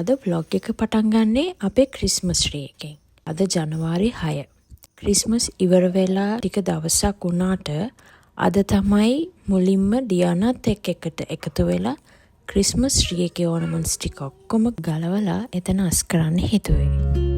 අද vlog එක පටන් ගන්නේ අපේ ක්‍රිස්මස් ට්‍රී එකෙන්. අද ජනවාරි 6. ක්‍රිස්මස් ඉවර වෙලා ටික දවසක් වුණාට අද තමයි මුලින්ම ඩියානාත් එක්ක එකතු වෙලා ක්‍රිස්මස් ට්‍රී එකේ ඕනමන්ට්ස් ටික ඔක්කොම ගලවලා එතන අස් කරන්න හිතුවේ.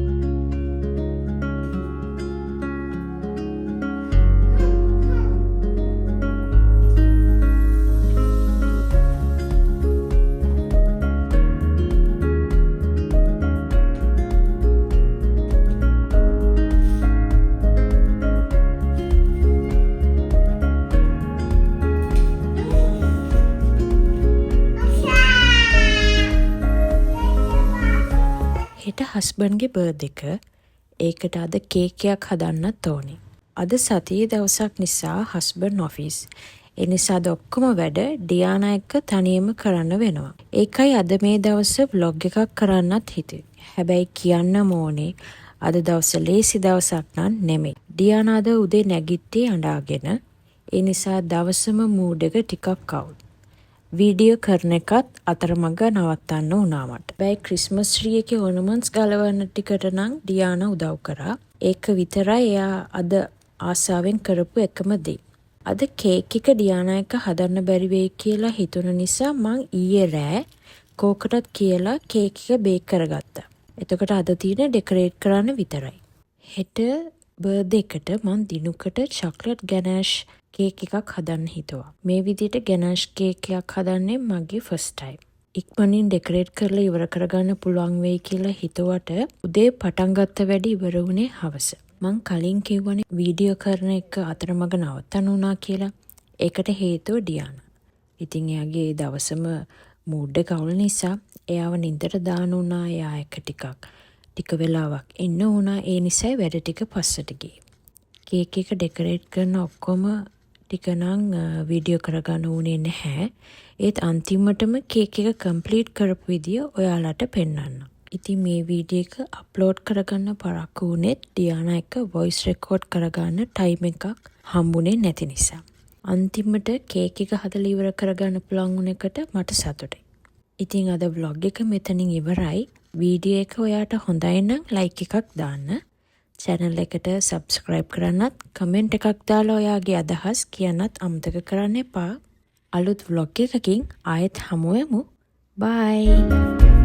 හස්බන්ඩ්ගේ බර්ත්ඩේ එක. ඒකට අද කේක් එකක් හදන්නත් ඕනේ. අද සතියේ දවසක් නිසා හස්බන්ඩ් ඔෆිස්. ඒ නිසා අද ඔක්කොම වැඩ ඩියානා එක්ක තනියම කරන්න වෙනවා. ඒකයි අද මේ දවස් vlog එකක් කරන්නත් හිතුවේ. හැබැයි කියන්නම ඕනේ අද දවස ලේසි දවසක් නන් නෙමෙයි. ඩියානා අද උදේ නැගිට්ටේ අඬාගෙන. ඒ නිසා දවසම මූඩ් එක ටිකක් අවුල්. වීඩියෝ කරන එකත් අතරමඟ නවත්තන්න වුණා මට. හැබැයි ක්‍රිස්මස් ට්‍රී එකේ ඕනමන්ට්ස් ගලවන්න ටිකට නම් ඩියානා උදව් කරා. ඒක විතරයි එයා අද ආසාවෙන් කරපු එකම දේ. අද කේක් එක ඩියානා එක හදන්න බැරි වෙයි කියලා හිතුන නිසා මං ඊයේ රෑ කෝකටත් කියලා කේක් එක බේක් කරගත්තා. එතකොට අද තියෙන ඩෙකොරේට් කරන්න විතරයි. හෙට බර්ත්ඩේ එකට මං දිනුකට චොක්ලට් ගැනෑෂ් කේක් එකක් හදන්න හිතුවා. මේ විදිහට ගැනෑෂ් කේක් එකක් හදන්නේ මගේ ෆස්ට් ටයිම්. ඉක්මනින් ඩෙකොරේට් කරලා ඉවර කරගන්න පුළුවන් වෙයි කියලා හිතුවට උදේ පටන් ගත්ත වැඩි ඉවර වුණේ හවස. මං කලින් කිව්වනේ වීඩියෝ කරන එක අතරමඟ නවත්තන්න වුණා කියලා. ඒකට හේතුව ඩියානා. ඉතින් එයාගේ දවසම මූඩ් එක අවුල් නිසා එයාව නින්දට දාන්න වුණා. එයා එක ටික වෙලාවක් ඉන්න වුණා. ඒ නිසා වැඩ ටික පස්සට ගියේ. කේක් එක ඩෙකොරේට් කරන ඔක්කොම ටික නම් වීඩියෝ කරගන්න උනේ නැහැ. ඒත් අන්තිමටම කේක් එක කම්ප්ලීට් කරපු විදිය ඔයාලට පෙන්වන්න. ඉතින් මේ වීඩියෝ එක අප්ලෝඩ් කරගන්න පරක්කු වුණෙත් ඩියානා එක වොයිස් රෙකෝඩ් කරගන්න ටයිම් එකක් හම්බුනේ නැති නිසා. අන්තිමට කේක් එක හදලා ඉවර කරගන්න පුළුවන් වුණ එකට මට සතුටුයි. ඉතින් අද vlog එක මෙතනින් ඉවරයි. වීඩියෝ එක ඔයාට හොඳයි නම් ලයික් එකක් දාන්න. channel එකට subscribe කරන්නත් කමෙන්ට් එකක් දාලා ඔයාගේ අදහස් කියන්නත් අමතක කරන්න එපා. අලුත් vlog එකකින් ආයෙත් හමු වෙමු. bye.